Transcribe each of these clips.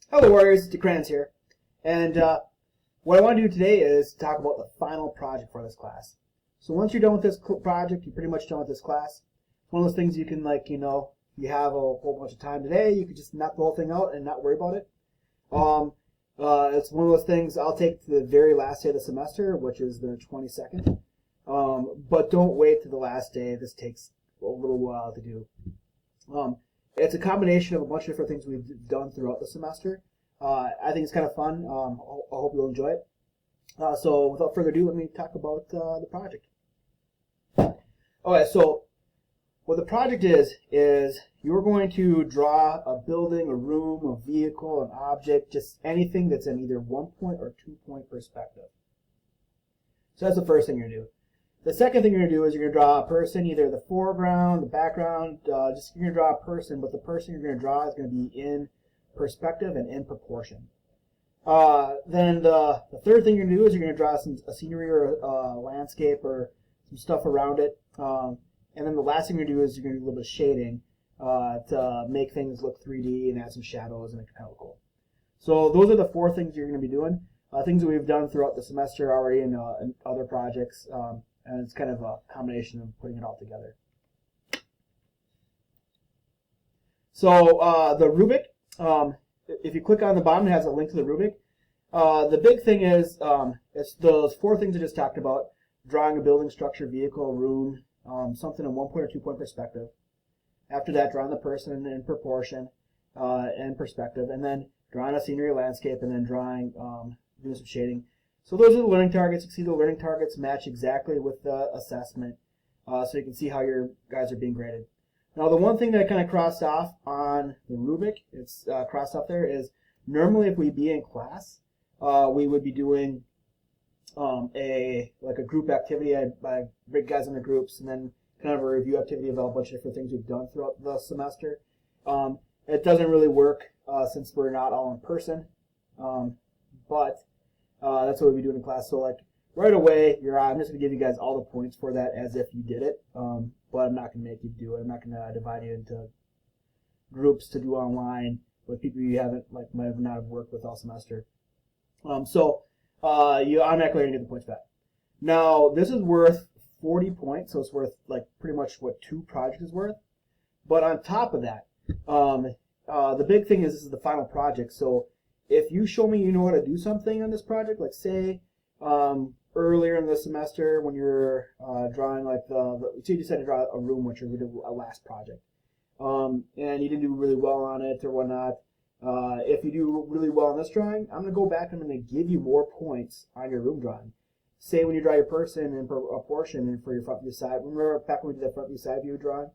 Hello Warriors, DeCrans here, and what I want to do today is talk about the final project for this class. So once you're done with this project, you're pretty much done with this class. It's one of those things you can, you have a whole bunch of time today, you could just knock the whole thing out and not worry about it. It's one of those things I'll take to the very last day of the semester, which is the 22nd, but don't wait to the last day. This takes a little while to do. It's a combination of a bunch of different things we've done throughout the semester. I think it's kind of fun. I hope you'll enjoy it. So without further ado, let me talk about the project. Okay, so what the project is you're going to draw a building, a room, a vehicle, an object, just anything that's in either 1-point or 2-point perspective. So that's the first thing you're going to do. The second thing you're going to do is you're going to draw a person, either the foreground, the background, you're going to draw a person, but the person you're going to draw is going to be in perspective and in proportion. Then the third thing you're going to do is you're going to draw a scenery or a landscape or some stuff around it. And then the last thing you're going to do is you're going to do a little bit of shading to make things look 3D and add some shadows and make it kind of look cool. So those are the four things you're going to be doing. Things that we've done throughout the semester already in other projects. And it's kind of a combination of putting it all together. So the rubric, if you click on the bottom, it has a link to the rubric. The big thing is it's those four things I just talked about: drawing a building, structure, vehicle, room, something in 1-point or 2-point perspective. After that, drawing the person in proportion and perspective, and then drawing a scenery or landscape, and then drawing, doing some shading. So those are the learning targets. You can see the learning targets match exactly with the assessment, so you can see how your guys are being graded. Now, the one thing that I kind of crossed off on the rubric, it's crossed off there, is normally if we'd be in class, we would be doing a group activity. I break guys into groups, and then kind of a review activity of a bunch of different things we've done throughout the semester. It doesn't really work since we're not all in person, but that's what we'll be doing in class. So right away, I'm just going to give you guys all the points for that as if you did it, but I'm not going to make you do it. I'm not going to divide you into groups to do online with people you might have not have worked with all semester. You automatically going to get the points back. Now, this is worth 40 points, so it's worth pretty much what 2 projects is worth. But on top of that, the big thing is this is the final project, so if you show me you know how to do something on this project, like say earlier in the semester when you're drawing say you decided to draw a room, which you did a last project, and you didn't do really well on it or whatnot, if you do really well on this drawing, I'm going to go back and I'm going to give you more points on your room drawing. Say when you draw your person in proportion and for your front view side, remember back when we did the front view side view drawing,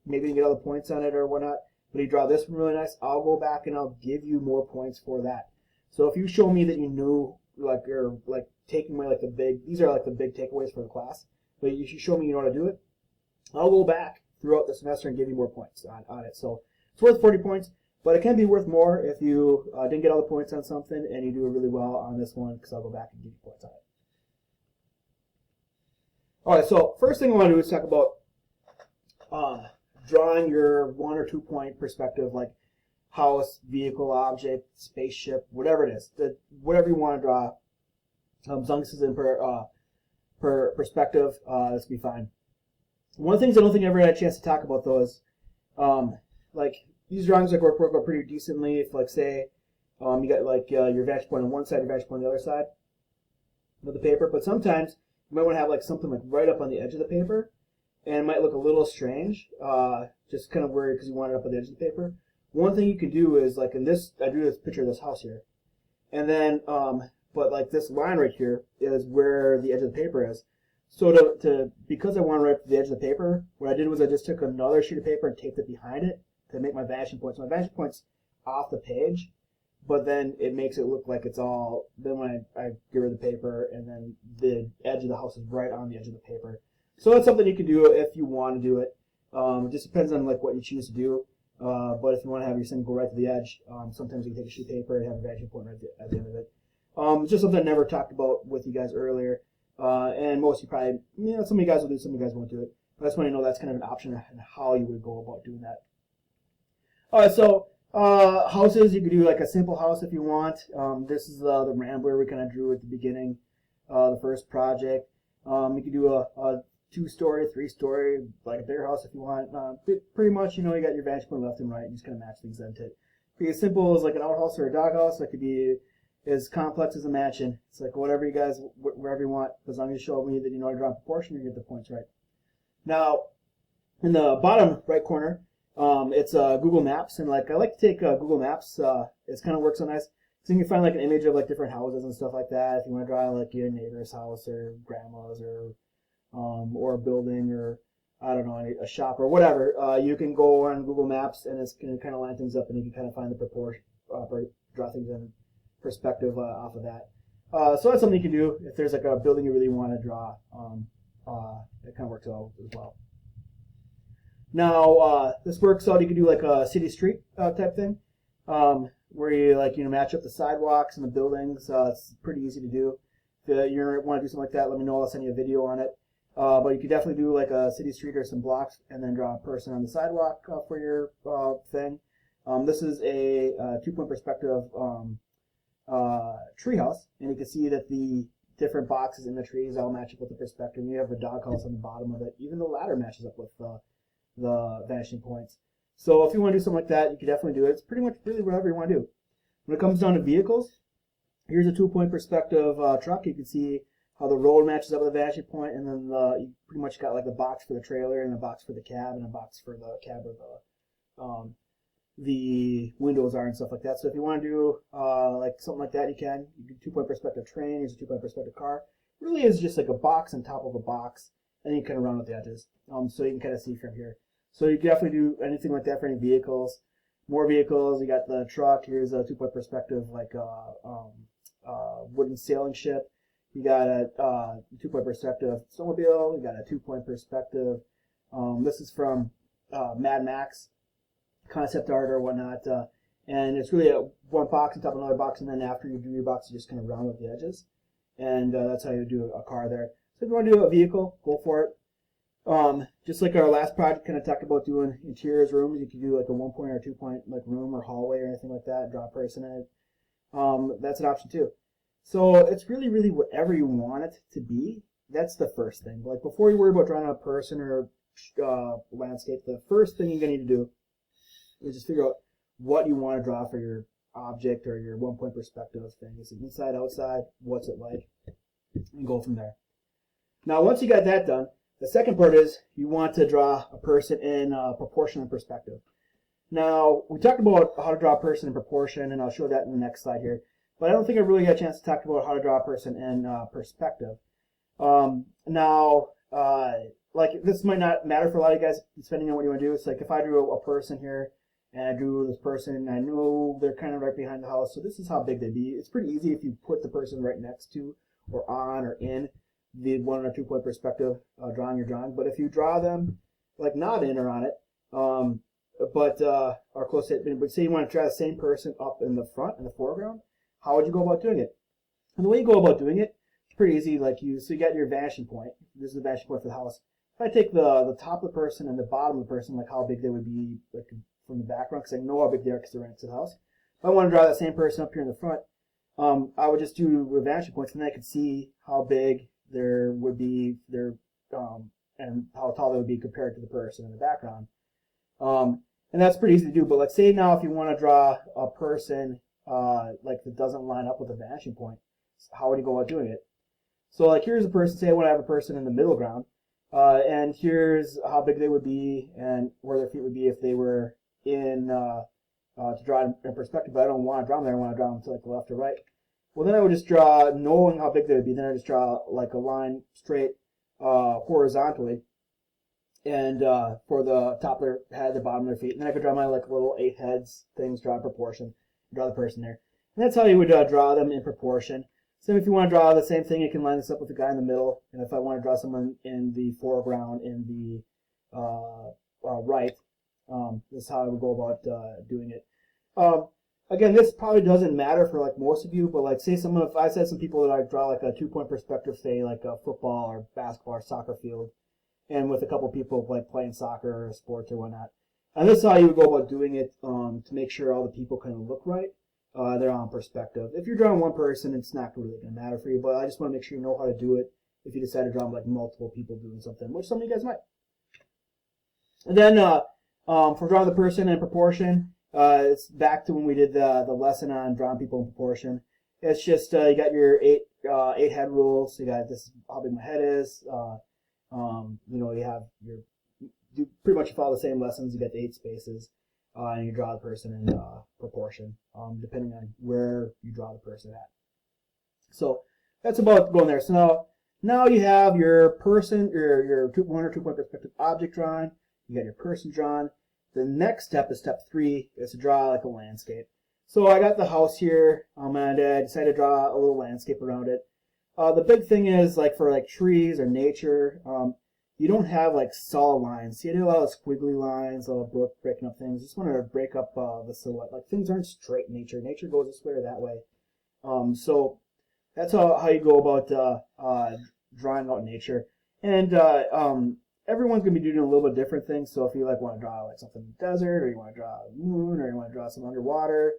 maybe you can get all the points on it or whatnot. But you draw this one really nice, I'll go back and I'll give you more points for that. So if you show me that you knew, taking away these are the big takeaways for the class, but you show me you know how to do it, I'll go back throughout the semester and give you more points on it. So it's worth 40 points, but it can be worth more if you didn't get all the points on something and you do really well on this one, because I'll go back and give you points on it. Alright, so first thing I want to do is talk about drawing your 1 or 2-point perspective, like house, vehicle, object, spaceship, whatever it is, whatever you want to draw. As long as it's in per perspective, this will be fine. One of the things I don't think I ever had a chance to talk about though is, these drawings work out pretty decently. If say you got your vantage point on one side, your vantage point on the other side of the paper, but sometimes you might want to have something right up on the edge of the paper. And it might look a little strange, just kind of weird because you want it up at the edge of the paper. One thing you can do is, in this, I drew this picture of this house here. And then, but this line right here is where the edge of the paper is. So because I want it right up to the edge of the paper, what I did was I just took another sheet of paper and taped it behind it to make my vanishing point. So my vanishing point's off the page, but then it makes it look like it's all, then when I get rid of the paper, and then the edge of the house is right on the edge of the paper. So that's something you can do if you want to do it. It just depends on what you choose to do. But if you want to have your thing go right to the edge, sometimes you can take a sheet of paper and have a vanishing point right at the end of it. It's just something I never talked about with you guys earlier. And most of you probably, some of you guys will do it, some of you guys won't do it. But I just want to know that's kind of an option and how you would go about doing that. Alright, so Houses, you could do like a simple house if you want. This is the Rambler we kind of drew at the beginning, the first project. You could do a 2-story, 3-story, like a bigger house if you want. Pretty much, you got your vantage point left and right, and you just kind of match things into it. It could be as simple as like an outhouse or a doghouse. It could be as complex as a mansion. It's like whatever you guys, wherever you want, as long as you show me that you know how to draw proportion, you get the points right. Now, in the bottom right corner, it's Google Maps, and like I like to take Google Maps. It's kind of works so nice. So you can find like an image of like different houses and stuff like that. If you want to draw like your neighbor's house or grandma's or a building or I don't know, a shop or whatever, you can go on Google Maps and it's going to kind of line things up, and you can kind of find the proportion, draw things in perspective off of that. So that's something you can do if there's like a building you really want to draw. It kind of works out as well. Now this works out. You can do like a city street type thing, where you match up the sidewalks and the buildings. It's pretty easy to do. If you want to do something like that, let me know. I'll send you a video on it. But you could definitely do like a city street or some blocks, and then draw a person on the sidewalk for your thing. This is a 2-point perspective treehouse, and you can see that the different boxes in the trees all match up with the perspective. You have a doghouse on the bottom of it. Even the ladder matches up with the vanishing points. So if you want to do something like that, you can definitely do it. It's pretty much really whatever you want to do. When it comes down to vehicles, here's a 2-point perspective truck. You can see how the road matches up with the vanishing point, and then you pretty much got like the box for the trailer and a box for the cab and a box for the cab where the windows are and stuff like that. So if you want to do like something like that, you can. You can 2-point perspective train. Here's a 2-point perspective car. It really is just like a box on top of a box, and you can kind of round out the edges, so you can kind of see from here. So you can definitely do anything like that for any vehicles. More vehicles. You got the truck. Here's a 2-point perspective like a wooden sailing ship. You got a 2-point perspective snowmobile. You got a 2-point perspective. This is from Mad Max concept art or whatnot, and it's really one box on top of another box, and then after you do your box, you just kind of round out the edges, and that's how you do a car there. So if you want to do a vehicle, go for it. Just like our last project, kind of talked about doing interiors rooms. You could do like a 1-point or 2-point like room or hallway or anything like that. Draw a person in it. That's an option too. So it's really whatever you want it to be. That's the first thing. Like before you worry about drawing a person or landscape, the first thing you're gonna need to do is just figure out what you want to draw for your object or your 1-point perspective thing. Is it inside, outside? What's it like? And go from there. Now, once you got that done, the second part is you want to draw a person in proportion and perspective. Now, we talked about how to draw a person in proportion, and I'll show that in the next slide here. But I don't think I really got a chance to talk about how to draw a person in perspective. Like this might not matter for a lot of you guys, depending on what you want to do. It's like if I drew a person here, and I drew this person, and I know they're kind of right behind the house, so this is how big they'd be. It's pretty easy if you put the person right next to, or on, or in the 1 or 2-point perspective drawing you're drawing. But if you draw them like not in or on it, or close to it, but say you want to draw the same person up in the front, in the foreground, how would you go about doing it? And the way you go about doing it, it's pretty easy. So you got your vanishing point. This is the vanishing point for the house. If I take the top of the person and the bottom of the person, like how big they would be like from the background, because I know how big they are because they're right next to the house. If I want to draw that same person up here in the front, I would just do vanishing points, and then I could see how big there would be and how tall they would be compared to the person in the background. And that's pretty easy to do. But like say now if you want to draw a person like that doesn't line up with a vanishing point, how would you go about doing it? So like here's a person. Say I want to have a person in the middle ground, and here's how big they would be and where their feet would be if they were in to draw in perspective. But I don't want to draw them there. I want to draw them to like the left or right. Well, then I would just draw, knowing how big they would be, then I just draw like a line straight horizontally, and for the top of their head, the bottom of their feet. And then I could draw my like little 8 heads things, draw proportion, draw the person there. And that's how you would draw them in proportion. So if you want to draw the same thing, you can line this up with the guy in the middle. And if I want to draw someone in the foreground in the right, this is how I would go about doing it. Again, this probably doesn't matter for like most of you, but like say someone, if I said some people that I draw like a 2-point perspective, say like a football or basketball or soccer field, and with a couple people like playing soccer or sports or whatnot, And this is how you would go about doing it to make sure all the people kind of look right. They're on perspective. If you're drawing one person, it's not really going to matter for you, but I just want to make sure you know how to do it if you decide to draw like multiple people doing something, which some of you guys might. And then for drawing the person in proportion, it's back to when we did the lesson on drawing people in proportion. It's just you got your eight head rules. So you got this is how big my head is. You have you pretty much follow the same lessons. You got the 8 spaces, and you draw the person in proportion, depending on where you draw the person at. So that's about going there. So now you have your person, your 1 or 2 point perspective object drawn. You got your person drawn. The next step is step 3, is to draw like a landscape. So I got the house here, and I decided to draw a little landscape around it. The big thing is like for like trees or nature, you don't have like solid lines. See, I did a lot of squiggly lines, a lot of breaking up things. Just wanted to break up the silhouette. Like things aren't straight in nature. Nature goes this way or that way. So that's how you go about drawing out nature. And everyone's gonna be doing a little bit different things. So if you like want to draw like something in the desert, or you want to draw a moon, or you want to draw some underwater,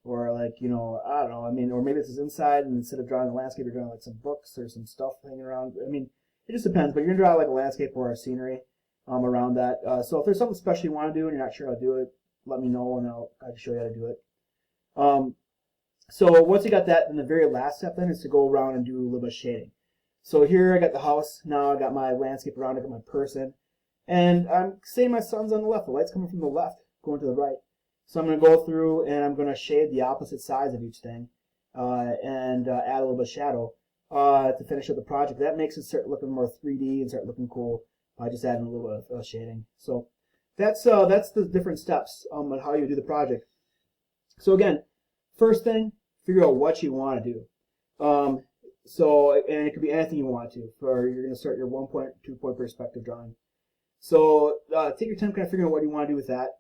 or like I don't know. I mean, or maybe this is inside, and instead of drawing a landscape, you're drawing like some books or some stuff hanging around. I mean, it just depends. But you're gonna draw like a landscape or a scenery around that. So if there's something special you want to do and you're not sure how to do it, let me know, and I can show you how to do it. So once you got that, then the very last step then is to go around and do a little bit of shading. So here I got the house. Now I got my landscape around it, I got my person. And I'm saying my sun's on the left. The light's coming from the left, going to the right. So I'm going to go through and I'm going to shade the opposite sides of each thing and add a little bit of shadow to finish up the project. That makes it start looking more 3D and start looking cool by just adding a little bit of shading. So that's the different steps on how you do the project. So again, first thing, figure out what you want to do. And it could be anything you want to. You're going to start your 1 point, 2 point perspective drawing. So take your time kind of figuring out what you want to do with that.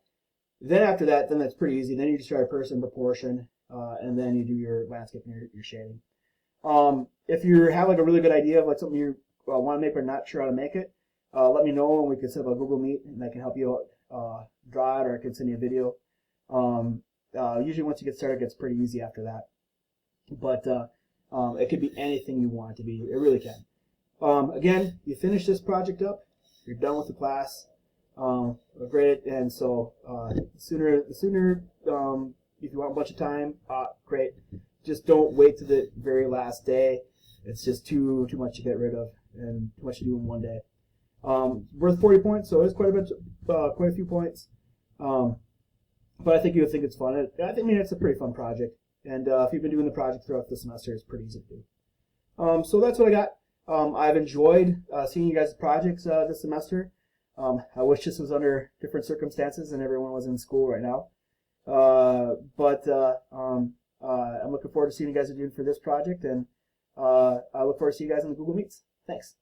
Then after that, then that's pretty easy. Then you just try a person proportion, and then you do your landscape and your shading. If you have like a really good idea of like something you want to make but not sure how to make it, let me know and we can set up a Google Meet and I can help you out draw it, or I can send you a video. Usually once you get started, it gets pretty easy after that. But it could be anything you want it to be. It really can. Again, you finish this project up, you're done with the class. Great, and so the sooner if you want a bunch of time, great. Just don't wait to the very last day. It's just too much to get rid of and too much to do in one day. Worth 40 points, so it's quite a few points. But I think you'll think it's fun. I mean, it's a pretty fun project, and if you've been doing the project throughout the semester, it's pretty easy to do. So that's what I got. I've enjoyed seeing you guys' projects this semester. I wish this was under different circumstances and everyone was in school right now. I'm looking forward to seeing you guys are doing for this project, and I look forward to seeing you guys in the Google Meets. Thanks.